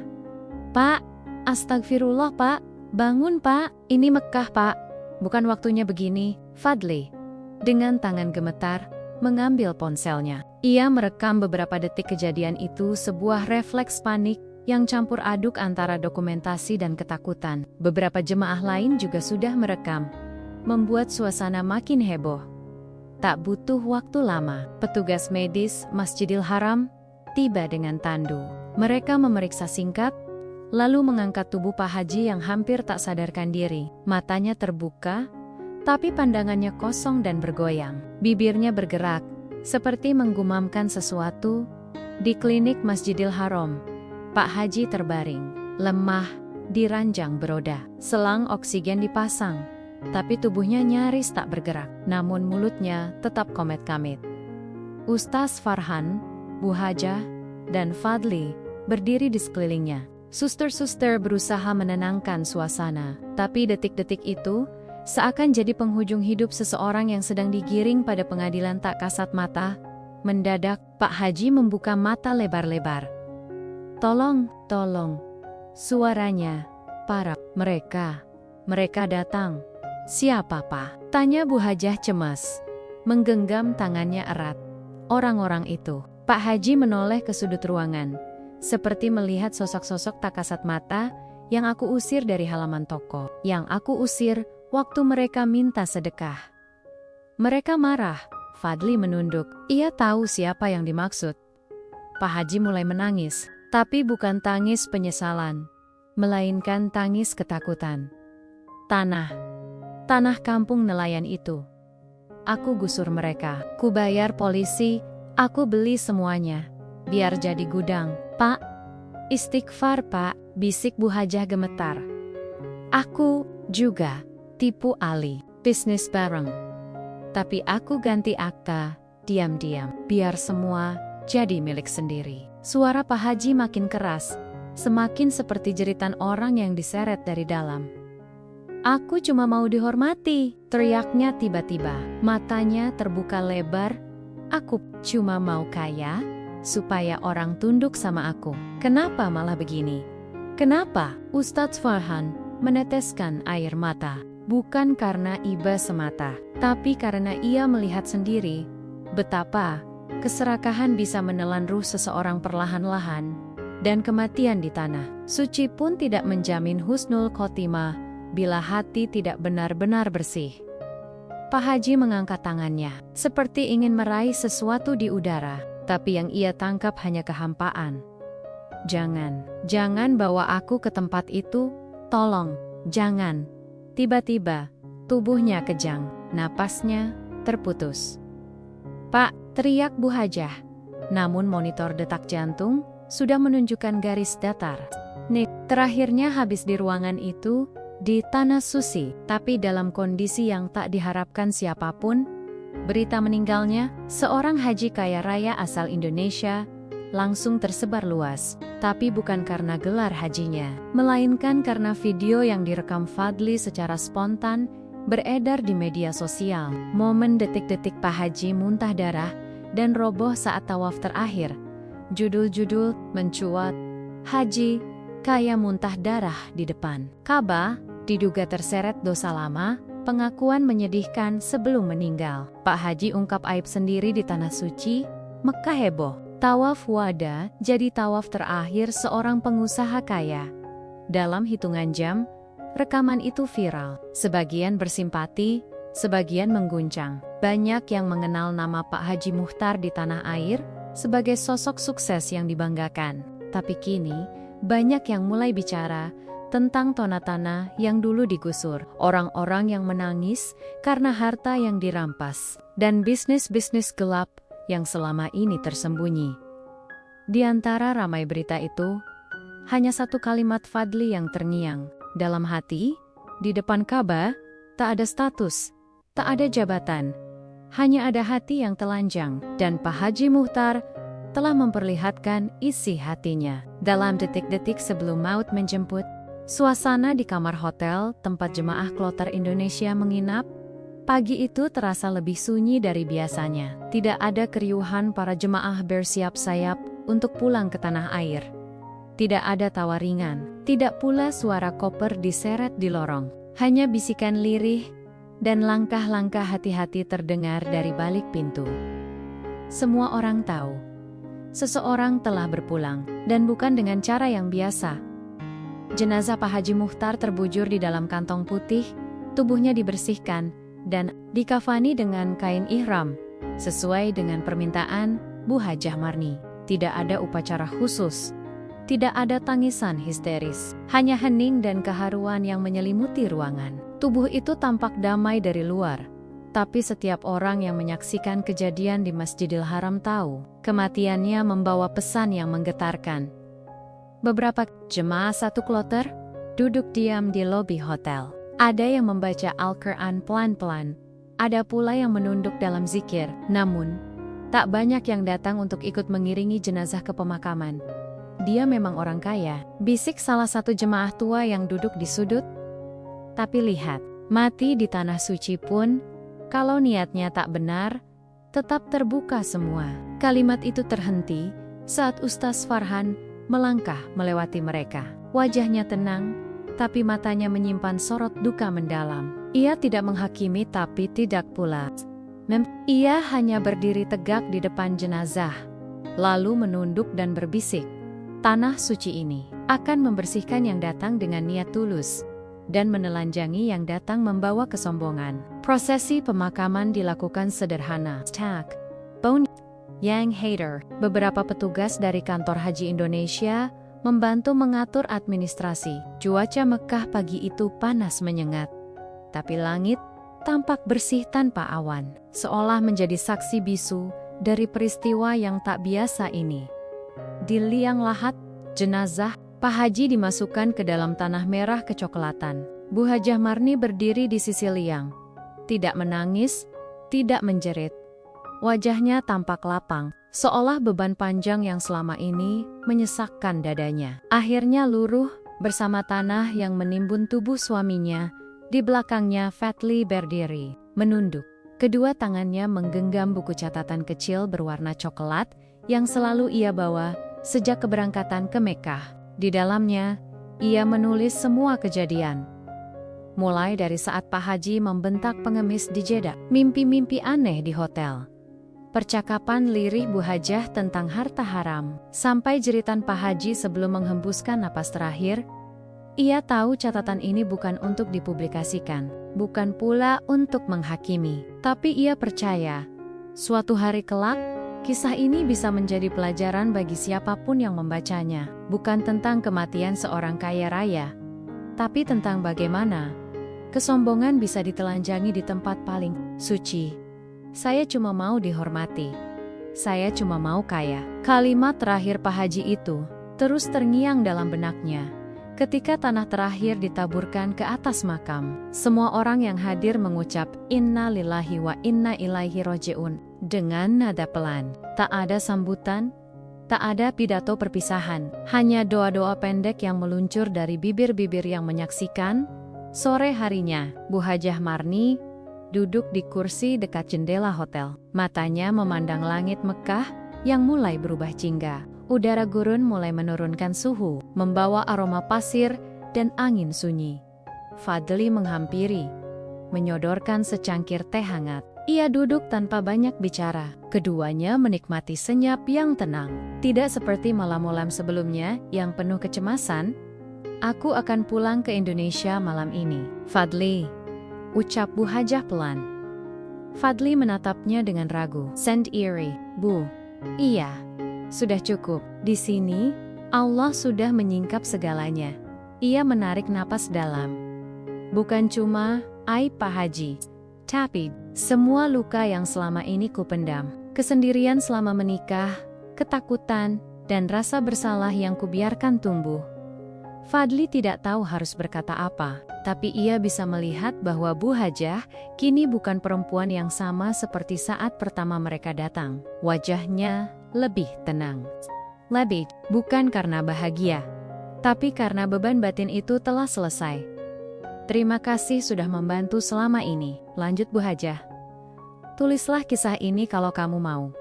"Pak, astagfirullah Pak, bangun Pak, ini Mekah Pak, bukan waktunya begini." Fadli, dengan tangan gemetar, mengambil ponselnya. Ia merekam beberapa detik kejadian itu, sebuah refleks panik yang campur aduk antara dokumentasi dan ketakutan. Beberapa jemaah lain juga sudah merekam, membuat suasana makin heboh. Tak butuh waktu lama, petugas medis Masjidil Haram tiba dengan tandu. Mereka memeriksa singkat, lalu mengangkat tubuh Pak Haji yang hampir tak sadarkan diri. Matanya terbuka, tapi pandangannya kosong dan bergoyang. Bibirnya bergerak, seperti menggumamkan sesuatu. Di klinik Masjidil Haram, Pak Haji terbaring, lemah, di ranjang beroda. Selang oksigen dipasang, tapi tubuhnya nyaris tak bergerak. Namun mulutnya tetap komet-kamit. Ustaz Farhan, Bu Hajah, dan Fadli berdiri di sekelilingnya. Suster-suster berusaha menenangkan suasana, tapi detik-detik itu seakan jadi penghujung hidup seseorang yang sedang digiring pada pengadilan tak kasat mata. Mendadak, Pak Haji membuka mata lebar-lebar. Tolong, tolong. Suaranya parah. Mereka datang. Siapa, Pak? Tanya Bu Hajah cemas, menggenggam tangannya erat. Orang-orang itu. Pak Haji menoleh ke sudut ruangan, seperti melihat sosok-sosok tak kasat mata yang aku usir dari halaman toko. Yang aku usir waktu mereka minta sedekah. Mereka marah. Fadli menunduk. Ia tahu siapa yang dimaksud. Pak Haji mulai menangis, tapi bukan tangis penyesalan, melainkan tangis ketakutan. Tanah kampung nelayan itu. Aku gusur mereka. Ku bayar polisi, aku beli semuanya, biar jadi gudang. Pak, istighfar Pak, bisik Bu Hajah gemetar. Aku juga tipu Ali, bisnis bareng. Tapi aku ganti akta, diam-diam, biar semua jadi milik sendiri. Suara Pak Haji makin keras, semakin seperti jeritan orang yang diseret dari dalam. Aku cuma mau dihormati, teriaknya tiba-tiba. Matanya terbuka lebar. Aku cuma mau kaya, supaya orang tunduk sama aku. Kenapa malah begini? Kenapa? Ustadz Farhan meneteskan air mata. Bukan karena iba semata, tapi karena ia melihat sendiri betapa keserakahan bisa menelan ruh seseorang perlahan-lahan, dan kematian di tanah suci pun tidak menjamin husnul khotimah bila hati tidak benar-benar bersih. Pak Haji mengangkat tangannya, seperti ingin meraih sesuatu di udara, tapi yang ia tangkap hanya kehampaan. Jangan bawa aku ke tempat itu, tolong, jangan. Tiba-tiba, tubuhnya kejang, napasnya terputus. Pak, teriak Bu Hajah. Namun monitor detak jantung sudah menunjukkan garis datar. Terakhirnya habis di ruangan itu, di Tanah Suci, tapi dalam kondisi yang tak diharapkan siapapun. Berita meninggalnya, seorang haji kaya raya asal Indonesia, langsung tersebar luas, tapi bukan karena gelar hajinya, melainkan karena video yang direkam Fadli secara spontan beredar di media sosial. Momen detik-detik Pak Haji muntah darah dan roboh saat tawaf terakhir. Judul-judul mencuat, Haji kaya muntah darah di depan Ka'bah, diduga terseret dosa lama, pengakuan menyedihkan sebelum meninggal. Pak Haji ungkap aib sendiri di Tanah Suci, Mekah heboh. Tawaf wada jadi tawaf terakhir seorang pengusaha kaya. Dalam hitungan jam, rekaman itu viral. Sebagian bersimpati, sebagian mengguncang. Banyak yang mengenal nama Pak Haji Muchtar di tanah air sebagai sosok sukses yang dibanggakan. Tapi kini, banyak yang mulai bicara tentang tanah yang dulu digusur, orang-orang yang menangis karena harta yang dirampas, dan bisnis-bisnis gelap yang selama ini tersembunyi. Di antara ramai berita itu, hanya satu kalimat Fadli yang terngiang dalam hati. Di depan Ka'bah, tak ada status, tak ada jabatan, hanya ada hati yang telanjang, dan Pak Haji Muchtar telah memperlihatkan isi hatinya. Dalam detik-detik sebelum maut menjemput, suasana di kamar hotel tempat jemaah kloter Indonesia menginap pagi itu terasa lebih sunyi dari biasanya. Tidak ada keriuhan para jemaah bersiap-sayap untuk pulang ke tanah air. Tidak ada tawa ringan, tidak pula suara koper diseret di lorong. Hanya bisikan lirih dan langkah-langkah hati-hati terdengar dari balik pintu. Semua orang tahu, seseorang telah berpulang, dan bukan dengan cara yang biasa. Jenazah Pak Haji Muchtar terbujur di dalam kantong putih, tubuhnya dibersihkan, dan dikafani dengan kain ihram, sesuai dengan permintaan Bu Hajah Marni. Tidak ada upacara khusus, tidak ada tangisan histeris, hanya hening dan keharuan yang menyelimuti ruangan. Tubuh itu tampak damai dari luar, tapi setiap orang yang menyaksikan kejadian di Masjidil Haram tahu, kematiannya membawa pesan yang menggetarkan. Beberapa jemaah satu kloter duduk diam di lobi hotel. Ada yang membaca Al-Quran pelan-pelan, ada pula yang menunduk dalam zikir. Namun, tak banyak yang datang untuk ikut mengiringi jenazah ke pemakaman. Dia memang orang kaya, bisik salah satu jemaah tua yang duduk di sudut. Tapi lihat, mati di tanah suci pun, kalau niatnya tak benar, tetap terbuka semua. Kalimat itu terhenti saat Ustaz Farhan melangkah melewati mereka. Wajahnya tenang, tapi matanya menyimpan sorot duka mendalam. Ia tidak menghakimi tapi tidak pula. Ia hanya berdiri tegak di depan jenazah, lalu menunduk dan berbisik. Tanah suci ini akan membersihkan yang datang dengan niat tulus, dan menelanjangi yang datang membawa kesombongan. Prosesi pemakaman dilakukan sederhana. Bone Yang Hader, beberapa petugas dari kantor Haji Indonesia, membantu mengatur administrasi. Cuaca Mekah pagi itu panas menyengat, tapi langit tampak bersih tanpa awan, seolah menjadi saksi bisu dari peristiwa yang tak biasa ini. Di liang lahat, jenazah Pak Haji dimasukkan ke dalam tanah merah kecoklatan. Bu Hajah Marni berdiri di sisi liang, tidak menangis, tidak menjerit. Wajahnya tampak lapang, seolah beban panjang yang selama ini menyesakkan dadanya akhirnya luruh bersama tanah yang menimbun tubuh suaminya. Di belakangnya Fadli berdiri, menunduk. Kedua tangannya menggenggam buku catatan kecil berwarna coklat yang selalu ia bawa sejak keberangkatan ke Mekah. Di dalamnya, ia menulis semua kejadian. Mulai dari saat Pak Haji membentak pengemis di Jeddah, mimpi-mimpi aneh di hotel, percakapan lirih Bu Hajah tentang harta haram, sampai jeritan Pak Haji sebelum menghembuskan napas terakhir. Ia tahu catatan ini bukan untuk dipublikasikan, bukan pula untuk menghakimi, tapi ia percaya, suatu hari kelak, kisah ini bisa menjadi pelajaran bagi siapapun yang membacanya. Bukan tentang kematian seorang kaya raya, tapi tentang bagaimana kesombongan bisa ditelanjangi di tempat paling suci. Saya cuma mau dihormati. Saya cuma mau kaya. Kalimat terakhir Pak Haji itu terus terngiang dalam benaknya. Ketika tanah terakhir ditaburkan ke atas makam, semua orang yang hadir mengucap Inna lillahi wa inna ilaihi roji'un dengan nada pelan. Tak ada sambutan, tak ada pidato perpisahan, hanya doa-doa pendek yang meluncur dari bibir-bibir yang menyaksikan. Sore harinya, Bu Hajah Marni duduk di kursi dekat jendela hotel. Matanya memandang langit Mekah yang mulai berubah jingga. Udara gurun mulai menurunkan suhu, membawa aroma pasir dan angin sunyi. Fadli menghampiri, menyodorkan secangkir teh hangat. Ia duduk tanpa banyak bicara. Keduanya menikmati senyap yang tenang. Tidak seperti malam-malam sebelumnya yang penuh kecemasan. Aku akan pulang ke Indonesia malam ini, Fadli, ucap Bu Hajah pelan. Fadli menatapnya dengan ragu. Send Iri, Bu. Iya, sudah cukup. Di sini, Allah sudah menyingkap segalanya. Ia menarik napas dalam. Bukan cuma aib Pak Haji, tapi semua luka yang selama ini kupendam. Kesendirian selama menikah, ketakutan, dan rasa bersalah yang kubiarkan tumbuh. Fadli tidak tahu harus berkata apa, tapi ia bisa melihat bahwa Bu Hajah kini bukan perempuan yang sama seperti saat pertama mereka datang. Wajahnya lebih tenang. Lebih, bukan karena bahagia, tapi karena beban batin itu telah selesai. Terima kasih sudah membantu selama ini, lanjut Bu Hajah. Tulislah kisah ini kalau kamu mau,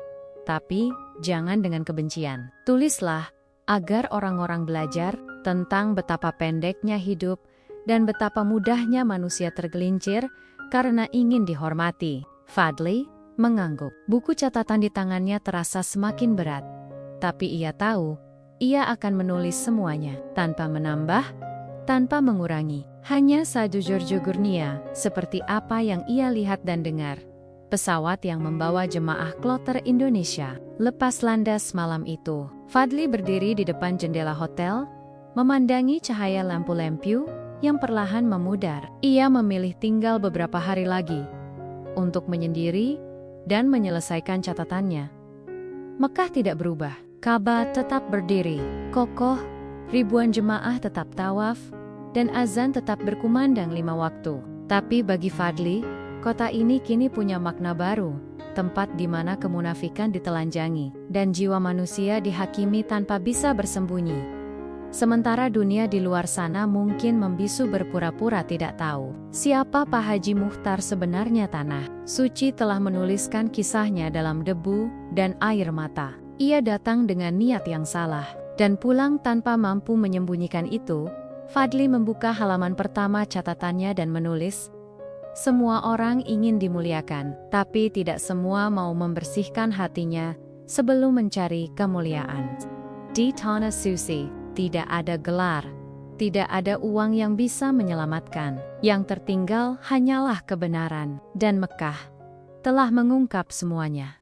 tapi jangan dengan kebencian. Tulislah agar orang-orang belajar tentang betapa pendeknya hidup dan betapa mudahnya manusia tergelincir karena ingin dihormati. Fadli mengangguk. Buku catatan di tangannya terasa semakin berat. tapi ia tahu, ia akan menulis semuanya, tanpa menambah, tanpa mengurangi. Hanya satu Giorgio Gurnia, seperti apa yang ia lihat dan dengar. Pesawat yang membawa jemaah kloter Indonesia lepas landas malam itu. Fadli berdiri di depan jendela hotel, memandangi cahaya lampu lampu yang perlahan memudar. Ia memilih tinggal beberapa hari lagi untuk menyendiri dan menyelesaikan catatannya. Mekah tidak berubah. Ka'bah tetap berdiri, kokoh, ribuan jemaah tetap tawaf, dan azan tetap berkumandang 5 waktu. Tapi bagi Fadli, kota ini kini punya makna baru, tempat di mana kemunafikan ditelanjangi, dan jiwa manusia dihakimi tanpa bisa bersembunyi. Sementara dunia di luar sana mungkin membisu berpura-pura tidak tahu siapa Pak Haji Muchtar sebenarnya. Tanah Suci telah menuliskan kisahnya dalam debu dan air mata. Ia datang dengan niat yang salah, dan pulang tanpa mampu menyembunyikan itu. Fadli membuka halaman pertama catatannya dan menulis, "Semua orang ingin dimuliakan, tapi tidak semua mau membersihkan hatinya sebelum mencari kemuliaan." Di Tanah Suci, tidak ada gelar, tidak ada uang yang bisa menyelamatkan. Yang tertinggal hanyalah kebenaran, dan Mekah telah mengungkap semuanya.